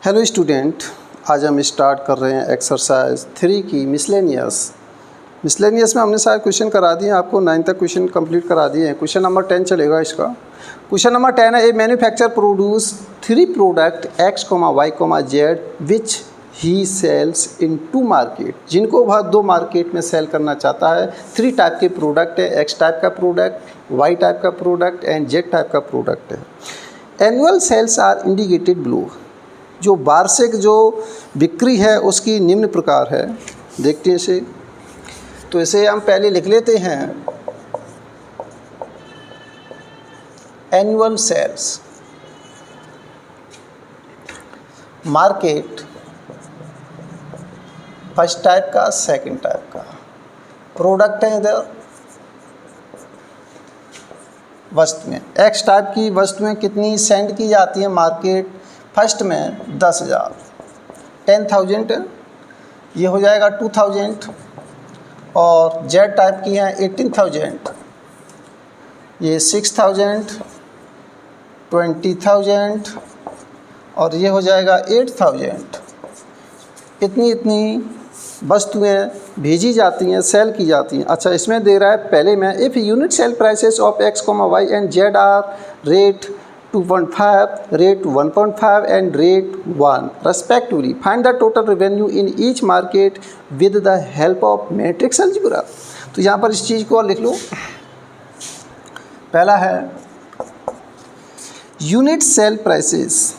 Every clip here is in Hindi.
हेलो स्टूडेंट, आज हम स्टार्ट कर रहे हैं एक्सरसाइज 3 की मिसलेनियस में हमने सारे क्वेश्चन करा दिए हैं। आपको 9 तक क्वेश्चन कंप्लीट करा दिए हैं। क्वेश्चन नंबर 10 चलेगा इसका। क्वेश्चन नंबर 10 है, a manufacture produce 3 product X, Y, Z which he sells in 2 market, जिनको वह 2 मार्केट में सेल करना चाहता है। 3 टाइप के प्रोडक्ट है, X टाइप का प्रोडक्ट, Y टाइप का प्रोडक्ट एंड Z टाइप का प्रोडक्ट है। Annual sales are indicated below. जो वार्षिक जो बिक्री है उसकी निम्न प्रकार है। देखते हैं इसे। तो इसे हम पहले लिख लेते हैं, annual sales market first type का, सेकंड टाइप का प्रोडक्ट है। इधर वस्तुएं एक्स टाइप की वस्तुएं कितनी सेंड की जाती हैं मार्केट। फर्स्ट में 10,000, 10,000 ये हो जाएगा 2,000। और जेड टाइप की हैं 18,000, ये 6,000, 20,000 और ये हो जाएगा 8,000। इतनी वस्तुएं भेजी जाती हैं, सेल की जाती हैं। अच्छा, इसमें दे रहा है पहले में, if unit sale prices of X, Y and Z are rate 2.5, rate 1.5 and rate 1 respectively. Find the total revenue in each market with the help of matrix algebra. तो यहाँ पर इस चीज़ को और लिख लो। पहला है unit sale prices,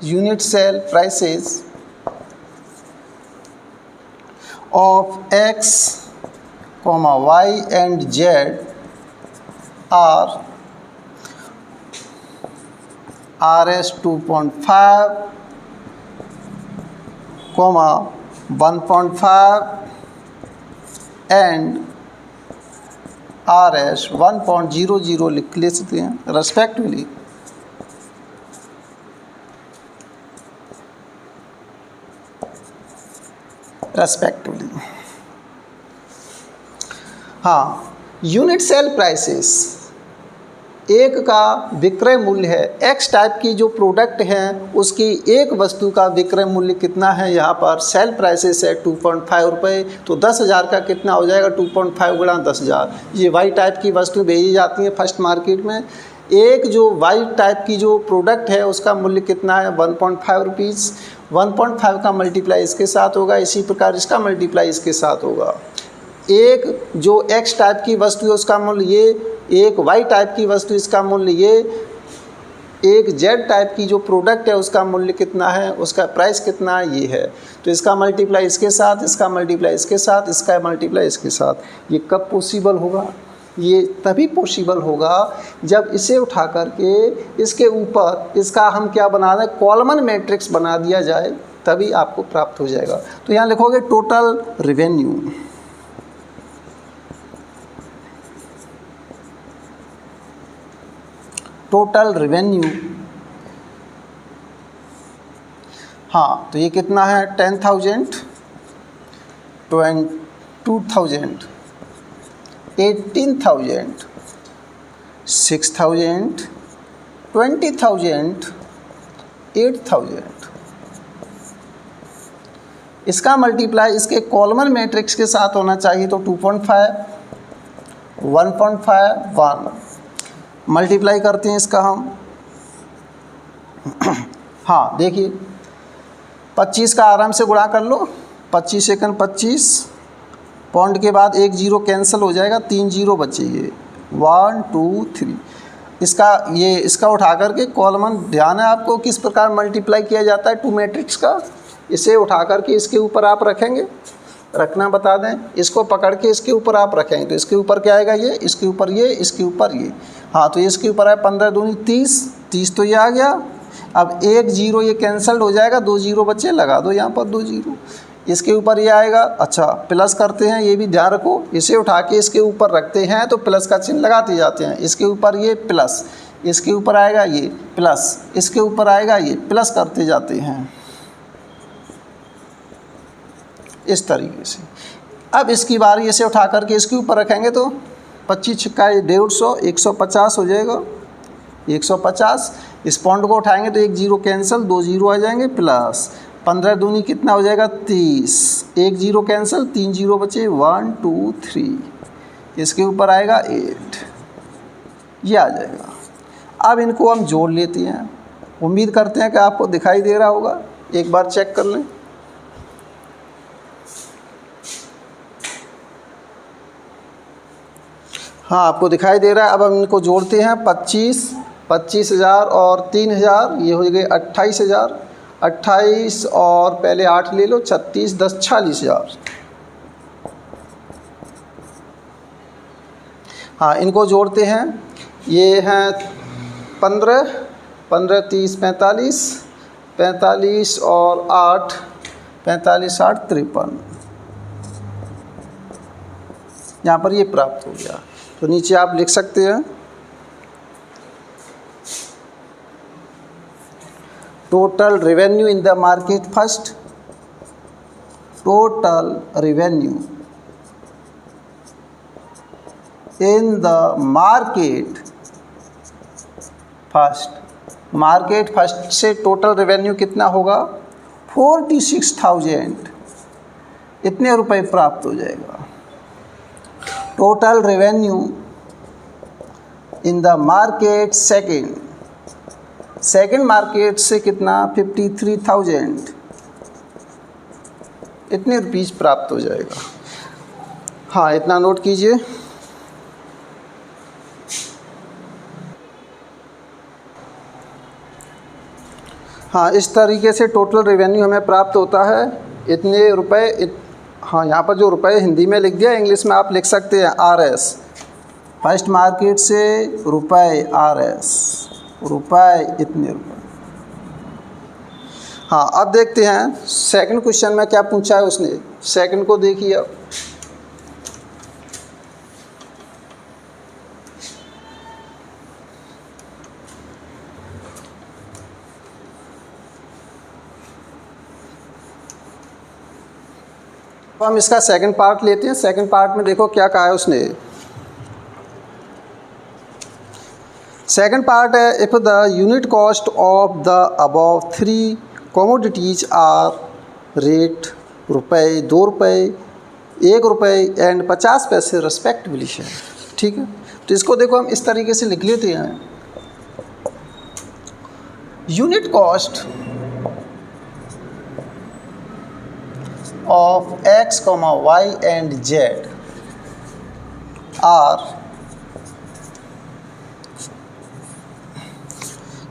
unit sale prices of X, Y and Z are RS 2.5, 1.5 and RS 1.00 लिख ले सकते हैं रेस्पेक्टिवली। हाँ, यूनिट सेल प्राइसेस, एक का विक्रय मूल्य है। एक्स टाइप की जो प्रोडक्ट हैं उसकी एक वस्तु का विक्रय मूल्य कितना है। यहाँ पर सेल प्राइसेस है 2.5 रुपये, तो 10,000 का कितना हो जाएगा, 2.5 गुणा 10,000। ये वाई टाइप की वस्तु भेजी जाती हैं फर्स्ट मार्केट में। एक जो वाई टाइप की जो प्रोडक्ट है उसका मूल्य कितना है, 1.5 रुपीज़। 1.5 का मल्टीप्लाई इसके साथ होगा, इसी प्रकार इसका मल्टीप्लाई इसके साथ होगा। एक जो एक्स टाइप की वस्तु है उसका मूल्य ये, एक वाई टाइप की वस्तु इसका मूल्य ये, एक जेड टाइप की जो प्रोडक्ट है उसका मूल्य कितना है, उसका प्राइस कितना है, ये है। तो इसका मल्टीप्लाई इसके साथ, इसका मल्टीप्लाई इसके साथ, इसका मल्टीप्लाई इसके साथ। ये कब पॉसिबल होगा, ये तभी पॉसिबल होगा जब इसे उठा करके इसके ऊपर इसका हम क्या बना दें, कॉलमन मैट्रिक्स बना दिया जाए, तभी आपको प्राप्त हो जाएगा। तो यहाँ लिखोगे टोटल रेवेन्यू, टोटल रेवेन्यू। हाँ, तो ये कितना है, 10,000, 22,000, 18,000, 6,000, 20,000, 8,000। इसका मल्टीप्लाई इसके कॉलमन मैट्रिक्स के साथ होना चाहिए, तो 2.5, 1.5, 1 मल्टीप्लाई करते हैं इसका हम। हाँ, देखिए 25 का आराम से गुणा कर लो, 25 सेकंड 25, पॉइंट के बाद एक जीरो कैंसिल हो जाएगा, 3 जीरो बचेंगे, 1 2 3। इसका उठा करके कॉलमन, ध्यान है आपको किस प्रकार मल्टीप्लाई किया जाता है 2 मैट्रिक्स का। इसे उठा करके इसके ऊपर आप रखेंगे, रखना बता दें, इसको पकड़ के इसके ऊपर आप रखेंगे, तो इसके ऊपर क्या आएगा, ये, इसके ऊपर ये, इसके ऊपर ये। हाँ, तो इसके ऊपर है 15 दूनी 30, 30 तो ये आ गया। अब एक जीरो ये कैंसल्ड हो जाएगा, 2 जीरो बचे, लगा दो यहाँ पर 2 जीरो। इसके ऊपर ये आएगा। अच्छा, प्लस करते हैं, ये भी ध्यान रखो, इसे उठा के इसके ऊपर रखते हैं तो प्लस का चिन्ह लगाते जाते हैं। इसके ऊपर ये प्लस, इसके ऊपर आएगा ये प्लस, इसके ऊपर आएगा ये प्लस, करते जाते हैं इस तरीके से। अब इसकी बारी इसे उठा करके इसके ऊपर रखेंगे तो 25 छक्का 150, 150 हो जाएगा। 150। इस पॉइंट को उठाएंगे तो एक जीरो कैंसिल, 2 जीरो आ जाएंगे, प्लस 15 दूनी कितना हो जाएगा 30, एक जीरो कैंसिल, 3 जीरो बचे, 1 2 3, इसके ऊपर आएगा 8, ये आ जाएगा। अब इनको हम जोड़ लेते हैं। उम्मीद करते हैं कि आपको दिखाई दे रहा होगा, एक बार चेक कर लें। हाँ, आपको दिखाई दे रहा है। अब हम इनको जोड़ते हैं। 25,000 और 3,000, ये हो गए 28,000। 28 और पहले 8 ले लो, 36 10 40,000। हाँ, इनको जोड़ते हैं। ये हैं 15 15 30 45, 45 और 8 45 8 53, यहाँ पर ये प्राप्त हो गया। तो नीचे आप लिख सकते हैं total revenue in the market first, total revenue in the market first. Market first से टोटल रेवेन्यू कितना होगा 46,000, इतने रुपए प्राप्त हो जाएगा। Total revenue in the market second, second market से कितना 53,000, इतने रुपीस प्राप्त हो जाएगा। हाँ, इतना नोट कीजिए। हाँ, इस तरीके से टोटल रेवेन्यू हमें प्राप्त होता है, इतने रुपए। हाँ, यहाँ पर जो रुपए हिंदी में लिख दिया, इंग्लिश में आप लिख सकते हैं RS, फर्स्ट मार्केट से रुपए, RS रुपए, इतने रुपए। हाँ, अब देखते हैं सेकंड क्वेश्चन में क्या पूछा है उसने। सेकंड को देखिए अब। तो हम इसका सेकंड पार्ट लेते हैं। सेकंड पार्ट में देखो क्या कहा है उसने। सेकंड पार्ट है, if the unit cost of the above 3 commodities are rate रुपए, 2 रुपए, 1 रुपए एंड 50 पैसे रेस्पेक्टिवली है। ठीक है, तो इसको देखो हम इस तरीके से लिख लेते हैं। Unit cost of x, y and z are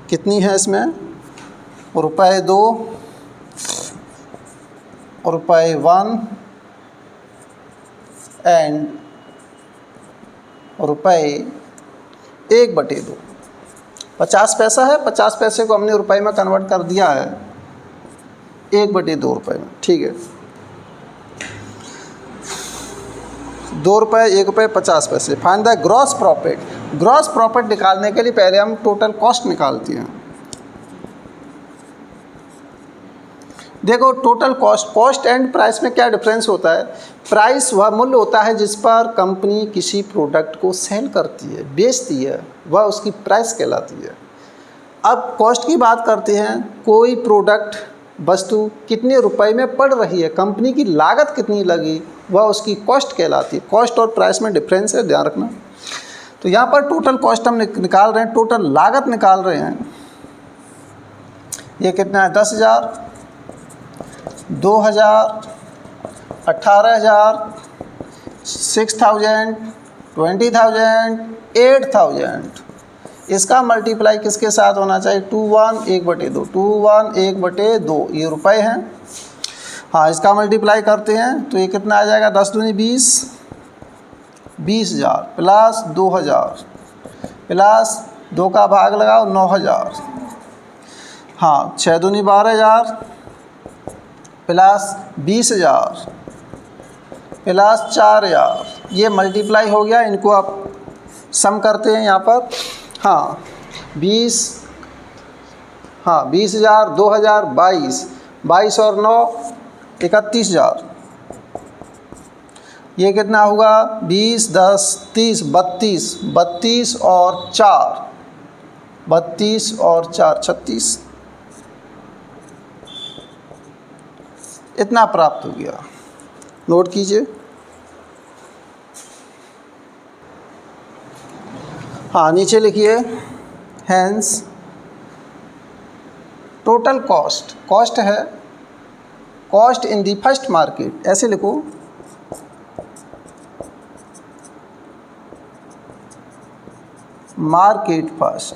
कितनी है इसमें, रुपए 2, रुपए 1 एंड रुपए 1/2। 50 पैसा है, 50 पैसे को हमने रुपए में कन्वर्ट कर दिया है 1/2 रुपए में। ठीक है, 2 रुपये, 1 रुपये 50 पैसे। Find the gross profit. Gross profit निकालने के लिए पहले हम टोटल कॉस्ट निकालते हैं। देखो total cost, cost and price में क्या डिफरेंस होता है। प्राइस वह मूल्य होता है जिस पर कंपनी किसी प्रोडक्ट को सेल करती है, बेचती है, वह उसकी प्राइस कहलाती है। अब कॉस्ट की बात करते हैं, कोई प्रोडक्ट वस्तु कितने रुपए में पड़ रही है, कंपनी की लागत कितनी लगी, वह उसकी कॉस्ट कहलाती है। कॉस्ट और प्राइस में डिफरेंस है, ध्यान रखना। तो यहाँ पर टोटल कॉस्ट हम निकाल रहे हैं, टोटल लागत निकाल रहे हैं। ये कितना है 10,000, 2,000, 18,000, 6,000, 20,000, 8,000। इसका मल्टीप्लाई किसके साथ होना चाहिए 21 1/2, 21 1/2, ये रुपए हैं। हाँ, इसका मल्टीप्लाई करते हैं तो ये कितना आ जाएगा 10 दूनी 20, 20,000 प्लस 2,000 प्लस 2 का भाग लगाओ 9,000। हाँ, 6 दूनी 12,000 प्लस 20,000 प्लस 4,000, ये मल्टीप्लाई हो गया। इनको आप सम करते हैं यहाँ पर। हाँ 20, हाँ 20,000, 2,000, 22 और 9 31,000। ये कितना होगा 20 10 30 32 और 4 32 और 4 36, इतना प्राप्त हो गया। नोट कीजिए। हाँ, नीचे लिखिए हैंस टोटल कॉस्ट, कॉस्ट है cost in the first market, ऐसे लिखो। मार्केट फर्स्ट,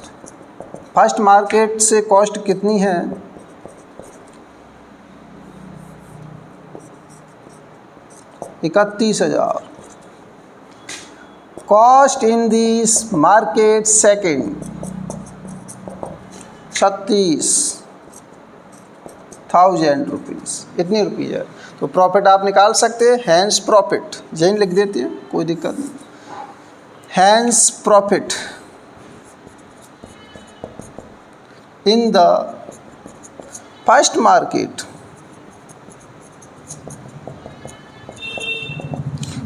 फर्स्ट मार्केट से कॉस्ट कितनी है? 31,000। Cost in this market second 36,000 rupees, इतनी रुपीज़ है। तो प्रॉफिट आप निकाल सकते हैं, हैंस प्रॉफिट यहीं लिख देते हैं, कोई दिक्कत नहीं। Hence profit in the first market,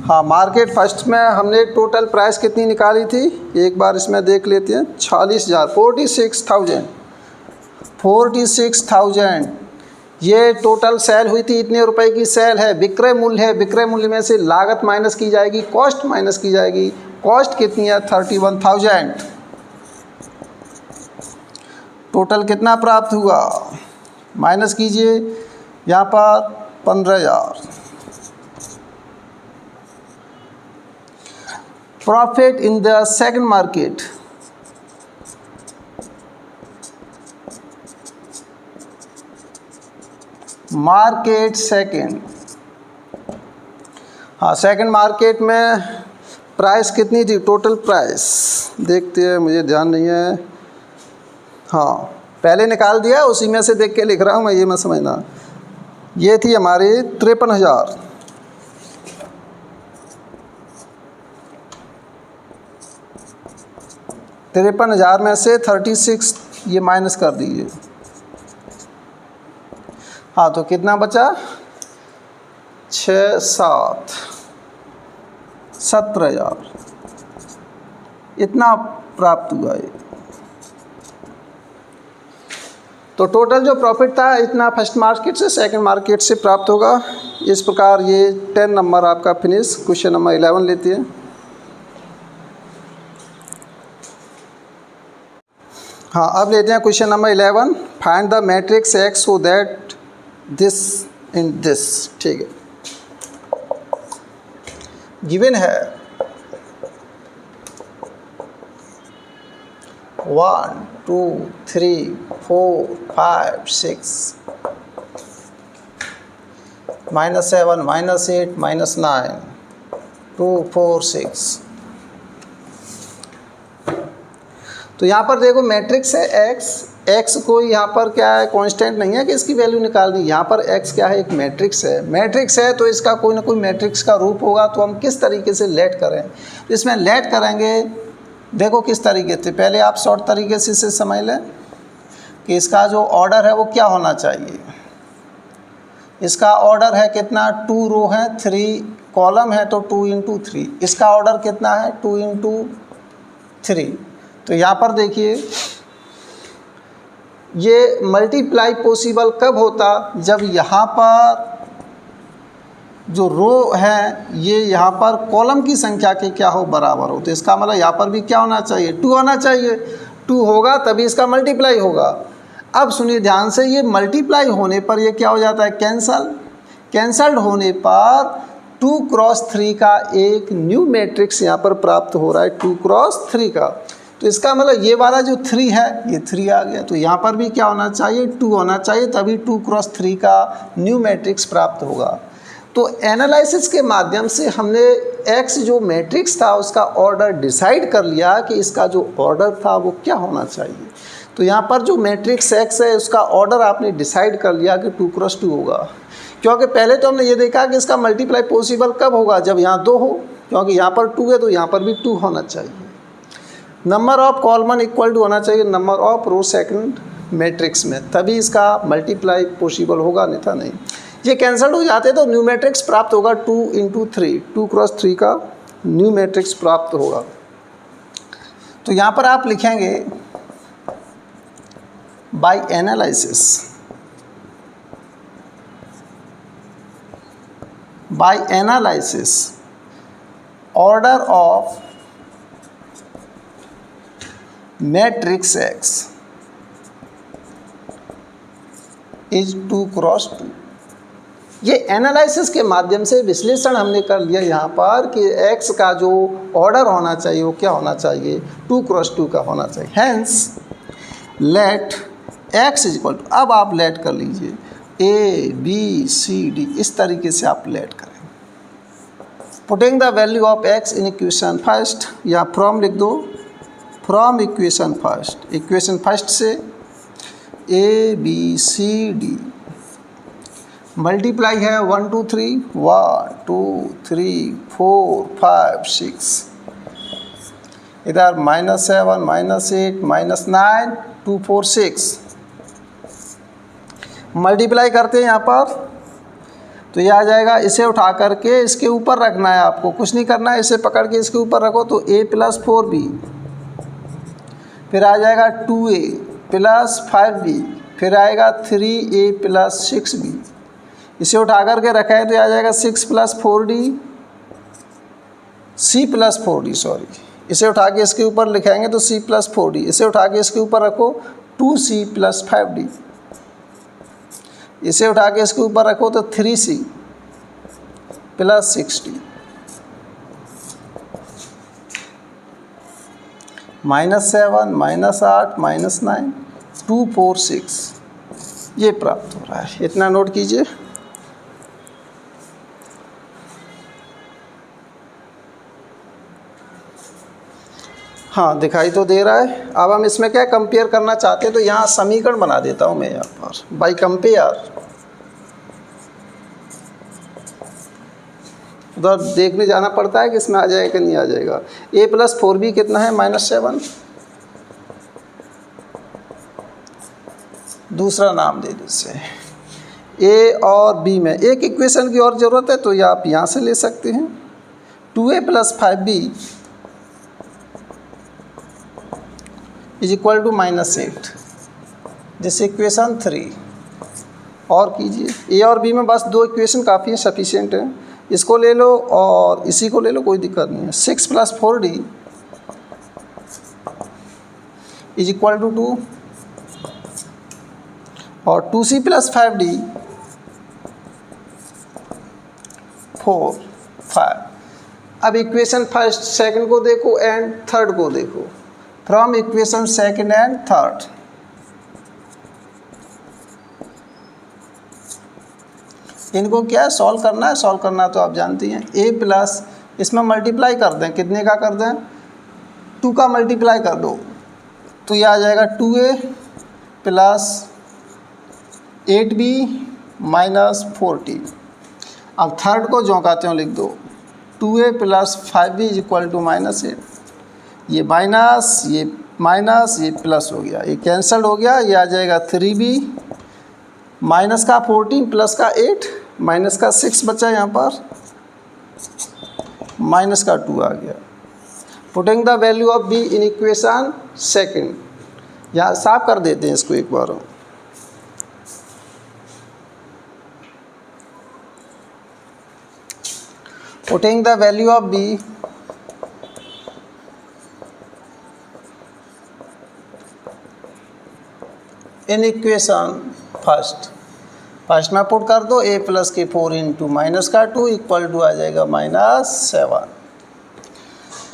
हाँ मार्केट फर्स्ट में हमने टोटल प्राइस कितनी निकाली थी, एक बार इसमें देख लेते हैं। 46,000, 46,000 ये टोटल सेल हुई थी, इतने रुपए की सेल है। विक्रय मूल्य है, विक्रय मूल्य में से लागत माइनस की जाएगी, कॉस्ट माइनस की जाएगी। कॉस्ट कितनी है? 31,000। टोटल कितना प्राप्त हुआ? माइनस कीजिए, यहाँ पर 15,000। Profit in the second market, market second, हाँ सेकंड मार्केट में प्राइस कितनी थी? टोटल प्राइस देखते हैं, मुझे ध्यान नहीं है। हाँ पहले निकाल दिया, उसी में से देख के लिख रहा हूँ मैं, ये मैं समझना। ये थी हमारी 53,000। 53,000 में से 36 ये माइनस कर दीजिए। हाँ तो कितना बचा? 6 7 17,000, इतना प्राप्त हुआ है। तो टोटल जो प्रॉफिट था इतना फर्स्ट मार्केट से सेकंड मार्केट से प्राप्त होगा। इस प्रकार ये 10 नंबर आपका फिनिश। क्वेश्चन नंबर 11 लेते हैं। हाँ अब लेते हैं question number 11। Find the matrix x so that this in this. ठीक है, गिवन है 1 2 3 4 5 6 -7 -8 -9 2 4 6। तो यहाँ पर देखो मैट्रिक्स है एक्स को यहाँ पर क्या है, कांस्टेंट नहीं है कि इसकी वैल्यू निकालनी। यहाँ पर एक्स क्या है, एक मैट्रिक्स है। मैट्रिक्स है तो इसका कोई ना कोई मैट्रिक्स का रूप होगा। तो हम किस तरीके से लेट करें, तो इसमें लेट करेंगे देखो किस तरीके से। पहले आप शॉर्ट तरीके से इसे समझ लें कि इसका जो ऑर्डर है वो क्या होना चाहिए। इसका ऑर्डर है कितना, 2 रो है 3 कॉलम है, तो 2 × 3। इसका ऑर्डर कितना है, 2 × 3। तो यहाँ पर देखिए ये मल्टीप्लाई पॉसिबल कब होता, जब यहाँ पर जो रो है ये यहाँ पर कॉलम की संख्या के क्या हो, बराबर हो। तो इसका मतलब यहाँ पर भी क्या होना चाहिए, 2 होना चाहिए। 2 होगा तभी इसका मल्टीप्लाई होगा। अब सुनिए ध्यान से, ये मल्टीप्लाई होने पर ये क्या हो जाता है, कैंसल्ड होने पर 2 × 3 का एक न्यू मैट्रिक्स यहाँ पर प्राप्त हो रहा है, 2 × 3 का। तो इसका मतलब ये वाला जो 3 है ये 3 आ गया। तो यहाँ पर भी क्या होना चाहिए, 2 होना चाहिए, तभी 2 × 3 का न्यू मैट्रिक्स प्राप्त होगा। तो एनालिसिस के माध्यम से हमने एक्स जो मैट्रिक्स था उसका ऑर्डर डिसाइड कर लिया कि इसका जो ऑर्डर था वो क्या होना चाहिए। तो यहाँ पर जो मैट्रिक्स एक्स है उसका ऑर्डर आपने डिसाइड कर लिया कि 2 × 2 होगा। क्योंकि पहले तो हमने ये देखा कि इसका मल्टीप्लाई पॉसिबल कब होगा, जब यहाँ 2 हो। क्योंकि यहाँ पर 2 है तो यहाँ पर भी 2 होना चाहिए। Number of column equal to होना चाहिए number of row second matrix में, तभी इसका मल्टीप्लाई पॉसिबल होगा, नहीं था नहीं। ये कैंसल्ड हो जाते तो न्यू मैट्रिक्स प्राप्त होगा 2 × 3, 2 × 3 का न्यू मैट्रिक्स प्राप्त होगा। तो यहाँ पर आप लिखेंगे by analysis order of matrix X is 2 cross 2। ये एनालिसिस के माध्यम से विश्लेषण हमने कर लिया यहाँ पर कि x का जो ऑर्डर होना चाहिए वो क्या होना चाहिए, 2 क्रॉस 2 का होना चाहिए। Hence let x is equal to, अब आप लेट कर लीजिए a b c d, इस तरीके से आप लेट करें। Putting the value of x in equation first, या फ्रॉम लिख दो, from equation first, equation first से a b c d multiply है 1 2 3 1 2 3 4 5 6, इधर -7 -8 -9 2 4 6 मल्टीप्लाई करते हैं यहाँ पर, तो ये आ जाएगा। इसे उठा करके इसके ऊपर रखना है, आपको कुछ नहीं करना है, इसे पकड़ के इसके ऊपर रखो तो a + 4b, फिर आ जाएगा 2a + 5b, फिर आएगा 3a + 6b। इसे उठा करके रखा है तो आ जाएगा 6 + 4d, c + 4d, सॉरी, इसे उठा के इसके ऊपर लिखेंगे तो c + 4d, इसे उठा के इसके ऊपर रखो 2c + 5d, इसे उठा के इसके ऊपर रखो तो 3c + 6d, -7 -8 -9 2 4 6, ये प्राप्त हो रहा है। इतना नोट कीजिए। हाँ, दिखाई तो दे रहा है। अब हम इसमें क्या कंपेयर करना चाहते हैं, तो यहाँ समीकरण बना देता हूँ मैं यहाँ पर बाई कंपेयर। उधर देखने जाना पड़ता है कि इसमें आ जाएगा कि नहीं आ जाएगा। a + 4b कितना है, -7, दूसरा नाम दे दो इसे। a और b में एक इक्वेशन की और ज़रूरत है तो ये आप यहाँ से ले सकते हैं। 2a + 5b = -8, जैसे इक्वेशन 3। और कीजिए a और b में बस 2 इक्वेशन काफ़ी है, सफिशिएंट है। इसको ले लो और इसी को ले लो, कोई दिक्कत नहीं है। 6 + 4d = 2 और 2c + 5d 4 5। अब इक्वेशन फर्स्ट सेकंड को देखो एंड थर्ड को देखो। From equation second and third, इनको क्या सॉल्व करना है, सॉल्व करना तो आप जानती हैं। a+ इसमें मल्टीप्लाई कर दें, कितने का कर दें, 2 का मल्टीप्लाई कर दो तो ये आ जाएगा 2a + 8b - 4t। अब थर्ड को जो कहते हो लिख दो, 2a + 5b = -8। ये माइनस, ये माइनस, ये प्लस हो गया, ये कैंसिल हो गया। ये आ जाएगा 3b, माइनस का 14 प्लस का 8, माइनस का 6 बचा यहाँ पर, माइनस का 2 आ गया। Putting the value of b in equation second, यहाँ साफ कर देते हैं इसको एक बार। Putting the value of b in equation first में पुट कर दो, a + के 4 × माइनस का 2 = आ जाएगा -7।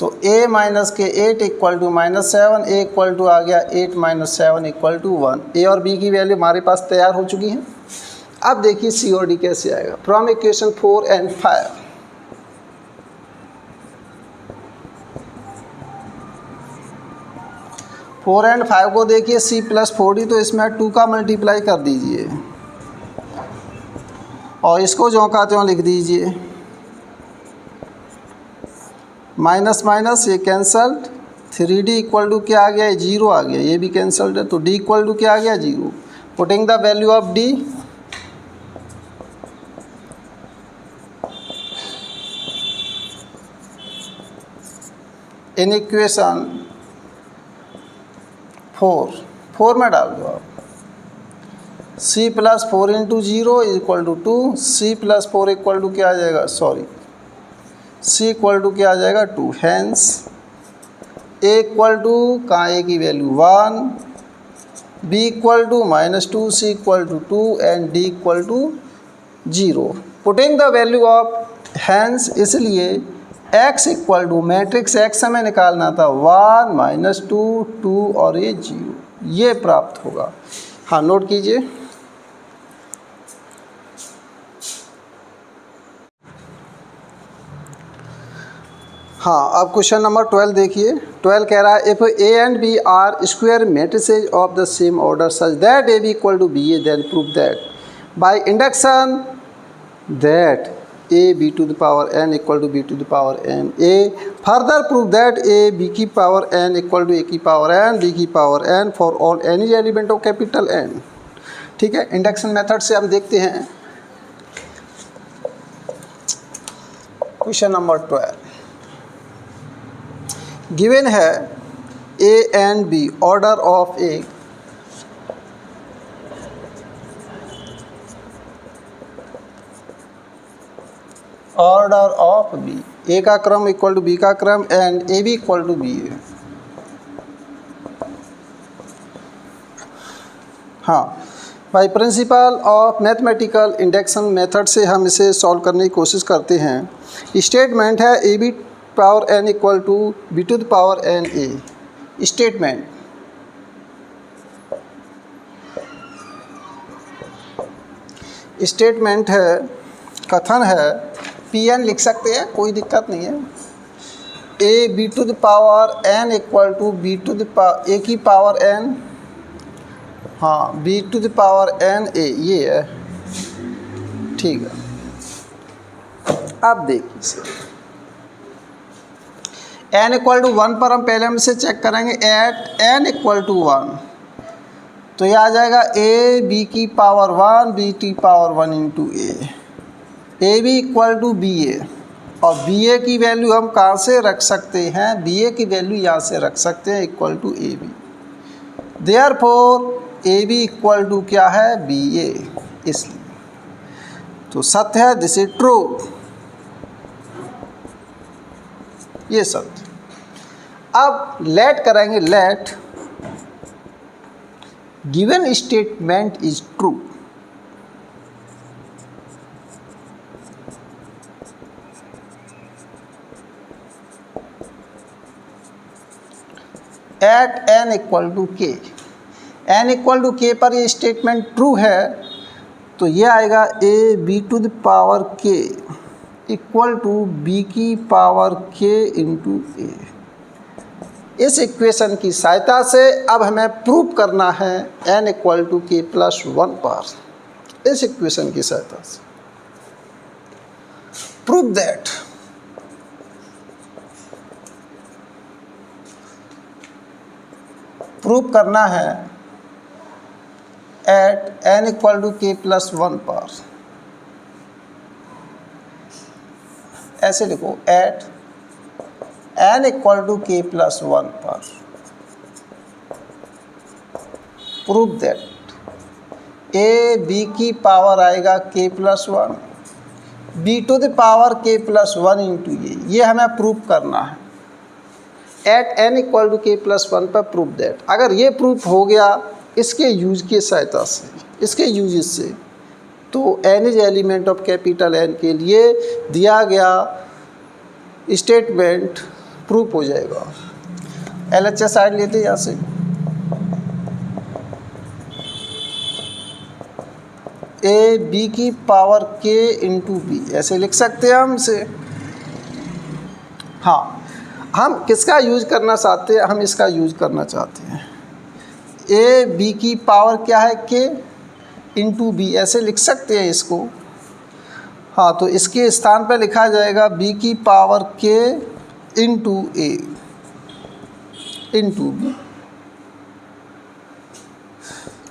तो a - के 8 = -7, a = आ गया 8 - 7 = 1। a और b की वैल्यू हमारे पास तैयार हो चुकी हैं। अब देखिए c और d कैसे आएगा। From equation 4 and 5, four and 5 को देखिए c + 4d, तो इसमें 2 का मल्टीप्लाई कर दीजिए और इसको जो कहते हो लिख दीजिए। माइनस माइनस ये कैंसल्ड, 3d = क्या आ गया, 0 आ गया, ये भी कैंसल्ड है। तो d = क्या आ गया, 0। Putting the value of d in equation 4 में डाल दो आप। c plus 4 into 0 is equal to 2, c plus 4 equal to क्या आ जाएगा, सॉरी c इक्वल टू क्या आ जाएगा 2, हैंस a इक्वल टू कहाँ a की value 1, b equal to -2, c equal to 2 and d equal to 0। Putting the value of hence, इसलिए x equal to matrix x हमें निकालना था 1 -2 2 और ये 0, ये प्राप्त होगा। हाँ नोट कीजिए। हाँ अब क्वेश्चन नंबर 12 देखिए। 12 कह रहा है if A and B are square matrices of the same order such that A B equal to B A, then prove that by induction that a b to the power n equal to b to the power n a, further prove that a b की power n equal to a की power n b की power n for all any element of capital N। ठीक है, इंडक्शन मेथड से हम देखते हैं क्वेश्चन नंबर 12। गिवन है a and b order of A order of B, A का क्रम इक्वल टू बी का क्रम and A B equal to B A. हाँ by principle of mathematical induction method से हम इसे सॉल्व करने की कोशिश करते हैं। स्टेटमेंट है ए B power N equal to B to the power N A. Statement है, कथन है, पी एन लिख सकते हैं, कोई दिक्कत नहीं है। A B to the power N equal to B to the power A की पावर एन, हाँ B to the power N A, ये है ठीक है। अब देखिए इसे एन इक्वल टू 1 पर हम पहले हम इसे चेक करेंगे एट एन इक्वल टू 1, तो ये आ जाएगा ए बी की पावर 1 बी की power 1 into A B equal to B A, और बी ए की वैल्यू हम कहाँ से रख सकते हैं, बी ए की वैल्यू यहाँ से रख सकते हैं equal to A B. Therefore A B equal to क्या है, बी ए, इसलिए तो सत्य है, दिस इज ट्रू, ये सत्य। अब लेट करेंगे, let given statement is true, at n equal to k, n equal to k पर ये स्टेटमेंट ट्रू है, तो ये आएगा A B to the power k equal to B की पावर के इंटू ए। इस इक्वेशन की सहायता से अब हमें प्रूव करना है N equal to k plus 1 पर, इस इक्वेशन की सहायता से प्रूव दैट प्रूव करना है at n equal to k plus 1 पर, ऐसे लिखो at n equal to k plus 1 पर प्रूव दैट ए बी की पावर आएगा k plus 1 b to the power k plus 1 into ये हमें प्रूव करना है at n equal to k plus 1 पर प्रूव दैट। अगर ये प्रूफ हो गया इसके यूज की सहायता से, इसके यूज से, तो n is element of capital n के लिए दिया गया स्टेटमेंट प्रूफ हो जाएगा। LHS साइड लेते यहाँ से, ए बी की पावर के इंटू बी, ऐसे लिख सकते हैं हम इसे। हाँ हम किसका यूज करना चाहते हैं, हम इसका यूज करना चाहते हैं। ए बी की पावर क्या है, के इंटू बी, ऐसे लिख सकते हैं इसको। हाँ तो इसके स्थान पर लिखा जाएगा बी की power k into a into B.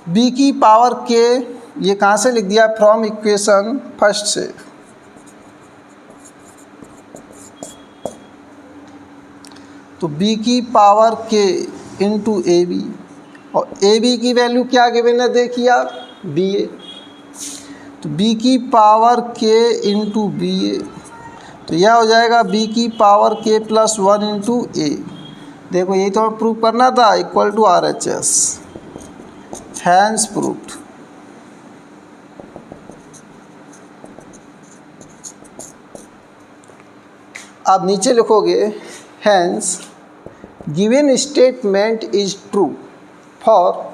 B की पावर के ये कहाँ से लिख दिया, फ्रॉम इक्वेशन फर्स्ट से। तो b की पावर k इंटू ए बी, और ए बी की वैल्यू क्या गिवन है देखिए आप, बी ए, तो बी की पावर के इंटू बी ए, तो यह हो जाएगा बी की पावर के प्लस 1 इंटू ए। देखो यही तो हमें प्रूव करना था, equal to R H S, hence proved. अब नीचे लिखोगे hence given statement is true for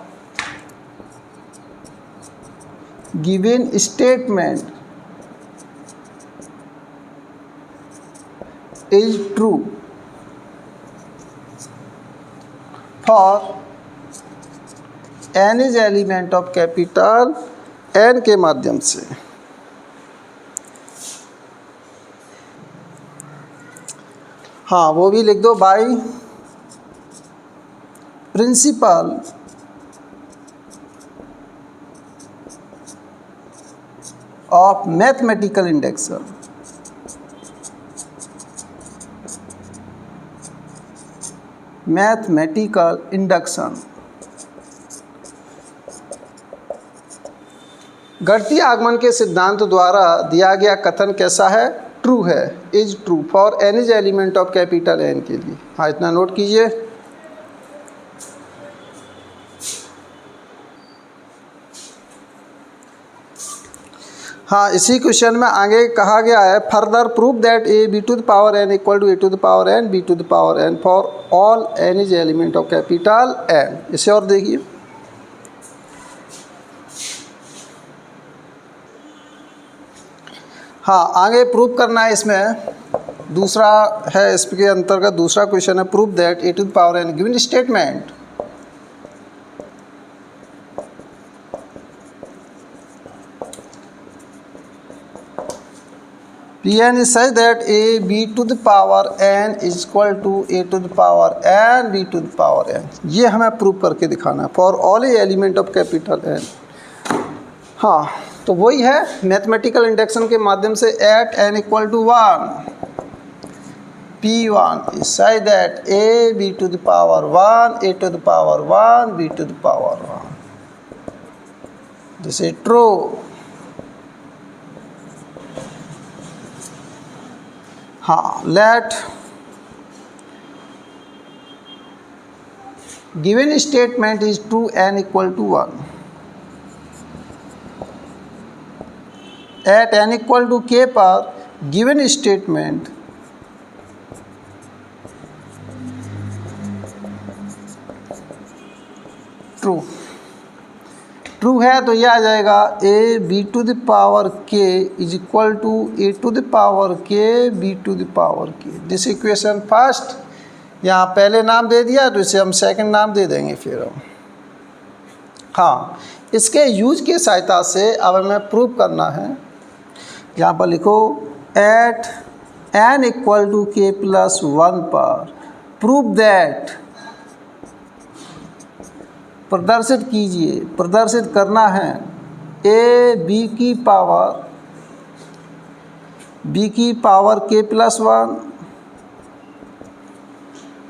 given statement is true for n is element of capital n के माध्यम से। हाँ वो भी लिख दो, by principle of mathematical induction. Mathematical induction गणितीय आगमन के सिद्धांत द्वारा दिया गया कथन कैसा है? ट्रू है, is true for n is element of capital n के लिए। हाँ इतना नोट कीजिए। हाँ इसी क्वेश्चन में आगे कहा गया है further prove that A B to the power N equal to A to the power n b to the power n for all n is element of capital n. इसे और देखिए, हाँ आगे प्रूव करना है। इसमें दूसरा है, इसके अंतर्गत दूसरा क्वेश्चन है prove that a to the power n given statement Pn is such that a b to the power n is equal to a to the power n b to the power n। ये हमें प्रूव करके दिखाना है for all element of capital n। हाँ तो वही है मैथमेटिकल इंडक्शन के माध्यम से at n equal to 1 P1 is such that a b to the power 1 a to the power 1 b to the power 1। This is true। हाँ let given statement is true n equal to 1 at n equal to k पर गिवन स्टेटमेंट ट्रू ट्रू है तो यह आ जाएगा A B to the power K is equal to A to the power K B to the power K. This equation first, यहाँ पहले नाम दे दिया तो इसे हम सेकंड नाम दे देंगे फिर हम। हाँ इसके यूज की सहायता से अब हमें प्रूव करना है। यहाँ पर लिखो at n equal to k plus 1 पर प्रूव दैट, प्रदर्शित कीजिए, प्रदर्शित करना है ए बी की power k plus 1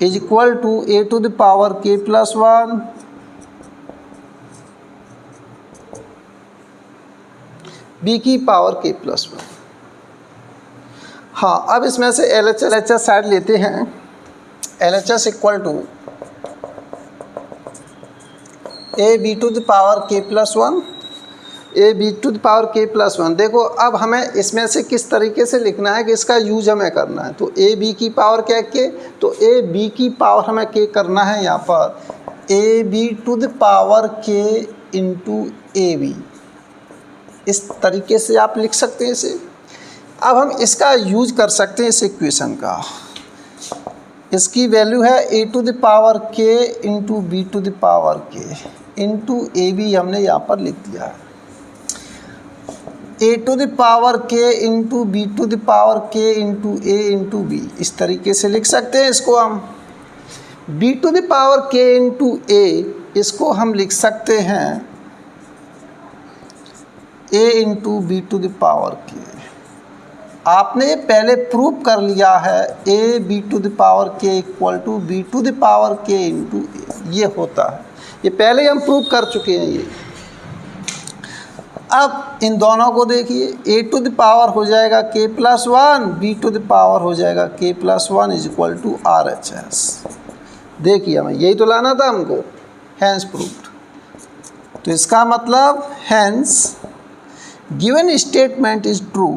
is equal to A to the power k plus 1 B की पावर के प्लस 1। हाँ अब इसमें से LHS साइड लेते हैं। LHS equal to A B to the power k plus 1 a B to the power k plus 1। देखो अब हमें इसमें से किस तरीके से लिखना है कि इसका यूज हमें करना है। तो ए बी की पावर क्या के, तो ए बी की पावर हमें के करना है यहाँ पर a B to the power k into A b. इस तरीके से आप लिख सकते हैं इसे। अब हम इसका यूज कर सकते हैं इस इक्वेशन का। इसकी वैल्यू है a to the power k into b to the power k into A b, हमने यहाँ पर लिख दिया है a to the power k into b to the power k into a into b. इस तरीके से लिख सकते हैं इसको हम। B to the power k into a, इसको हम लिख सकते हैं a into b to the power k. आपने पहले प्रूव कर लिया है A B to the power k equal to B to the power k into a, ये होता है। ये पहले ही हम प्रूव कर चुके हैं ये। अब इन दोनों को देखिए, a टू द पावर हो जाएगा k plus 1, b to the power हो जाएगा k plus 1 is equal to RHS। देखिए हमें यही तो लाना था हमको, हैंस प्रूव्ड। तो इसका मतलब hence given statement is true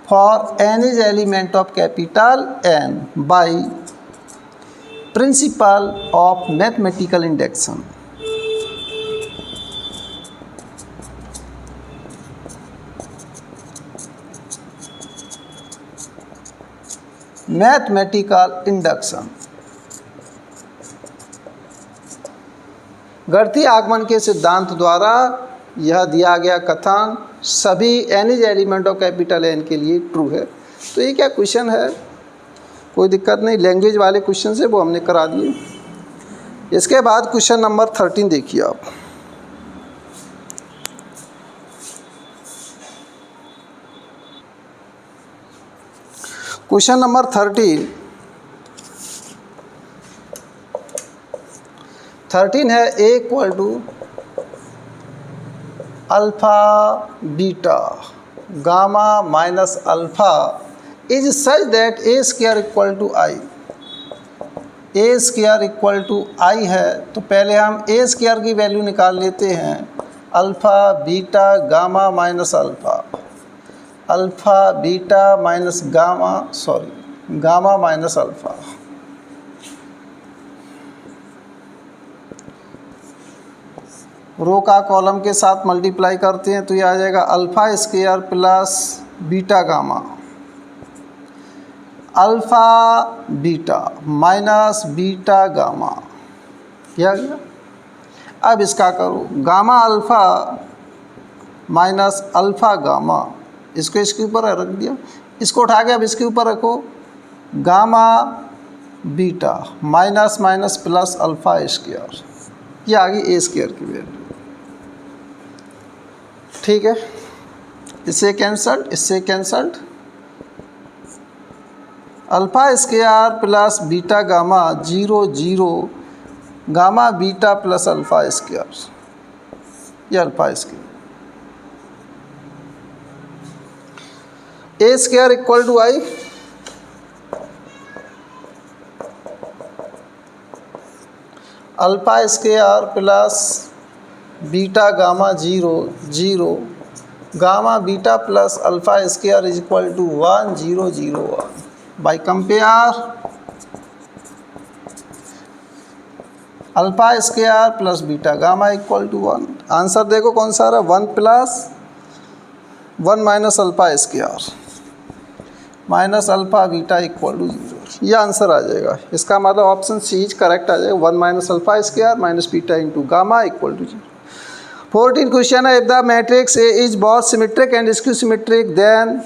for n is element of capital N by principle of mathematical induction। Mathematical induction, गणितीय आगमन के सिद्धांत द्वारा यह दिया गया कथन सभी n is element of capital N के लिए ट्रू है। तो ये क्या क्वेश्चन है, कोई दिक्कत नहीं, लैंग्वेज वाले क्वेश्चन से वो हमने करा दिए। इसके बाद क्वेश्चन नंबर 13 देखिए आप। क्वेश्चन नंबर 13 है a equal to alpha beta gamma minus alpha is such that A square equal to I. A square equal to I है तो पहले हम ए स्क्वायर की वैल्यू निकाल लेते हैं, alpha beta gamma minus alpha, alpha beta minus gamma, gamma minus alpha. Row का कॉलम के साथ मल्टीप्लाई करते हैं तो ये आ जाएगा alpha square plus beta gamma, alpha beta minus beta gamma, क्या गया। अब इसका करो, gamma alpha minus alpha gamma, इसको इसके ऊपर रख दिया, इसको उठा के अब इसके ऊपर रखो, gamma beta minus minus plus alpha square, ये आ गई ए स्क्वायर की वैल्यू। ठीक है, इससे कैंसल्ड, इससे cancelled, alpha square plus beta gamma 0 0, gamma beta plus alpha square, ये alpha square, A square equal to I, alpha square plus beta gamma 0 0, gamma beta plus alpha square is equal to 1 0 0 1। By compare alpha square plus beta gamma equal to 1, answer देखो कौन सा आ रहा है, 1 plus 1 minus alpha square minus alpha beta equal to 0, ये आंसर आ जाएगा। इसका मतलब ऑप्शन सी इज करेक्ट आ जाएगा, 1 minus alpha square minus beta into gamma equal to 0। 14 question है, if the matrix A is both symmetric and skew symmetric then,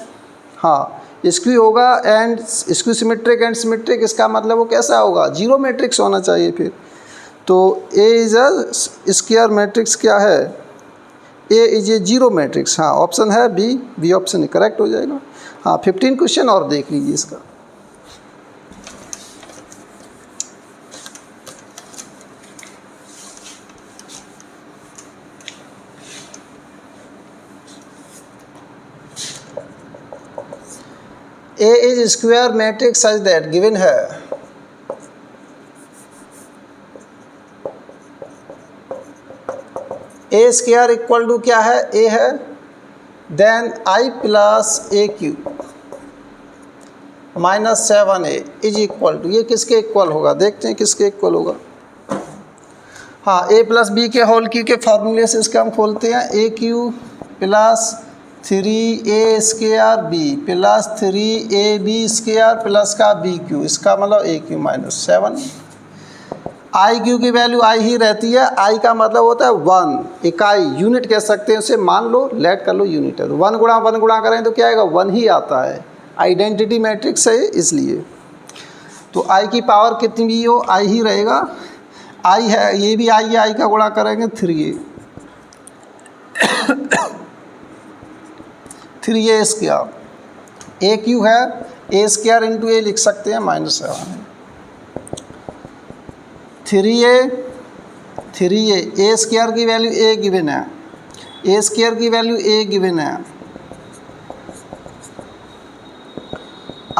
हाँ स्क्यू होगा and skew symmetric and symmetric, इसका मतलब वो कैसा होगा, जीरो मैट्रिक्स होना चाहिए फिर। तो A is a square matrix क्या है, A is a zero matrix, हाँ ऑप्शन है बी, बी ऑप्शन ही करेक्ट हो जाएगा। हाँ 15 क्वेश्चन और देख लीजिए इसका। A is square matrix such that given है ए स्क्वायर इक्वल टू क्या है, ए है, then I plus A cube minus 7a is equal to, ये किसके इक्वल होगा, देखते हैं किसके इक्वल होगा। हाँ a प्लस बी के होल क्यू के फार्मूले से इसका हम खोलते हैं, a cube plus 3a square b plus 3ab square plus का बी क्यू, इसका मतलब a cube minus 7। I cube की वैल्यू आई ही रहती है, आई का मतलब होता है 1, इकाई, यूनिट कह सकते हैं उसे, मान लो लेट कर लो यूनिट है, तो 1 गुणा करें तो क्या आएगा, 1 ही आता है, आइडेंटिटी मैट्रिक्स है इसलिए। तो आई की पावर कितनी भी हो आई ही रहेगा, आई है, ये भी आई है, आई का गुणा करेंगे 3a 3a स्क्वायर, ए क्यू है, ए स्क्वायर इंटू ए लिख सकते हैं -7। 3a ए स्क्वायर की वैल्यू ए गिवन है, ए स्क्वायर की वैल्यू ए गिवन है,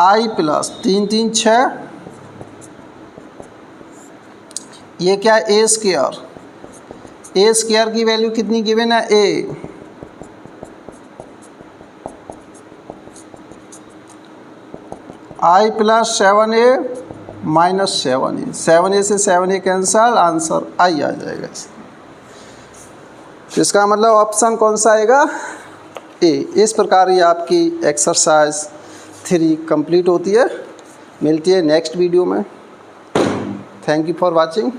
i प्लस 3 3 6, ये क्या ए स्क्वायर, ए स्क्वायर की वैल्यू कितनी गिवन है ए, i plus 7a minus 7a, 7a से 7a कैंसल, आंसर i आ जाएगा। तो इसका मतलब ऑप्शन कौन सा आएगा, ए। इस प्रकार ये आपकी एक्सरसाइज 3 कंप्लीट होती है। मिलती है नेक्स्ट वीडियो में। Thank you for watching.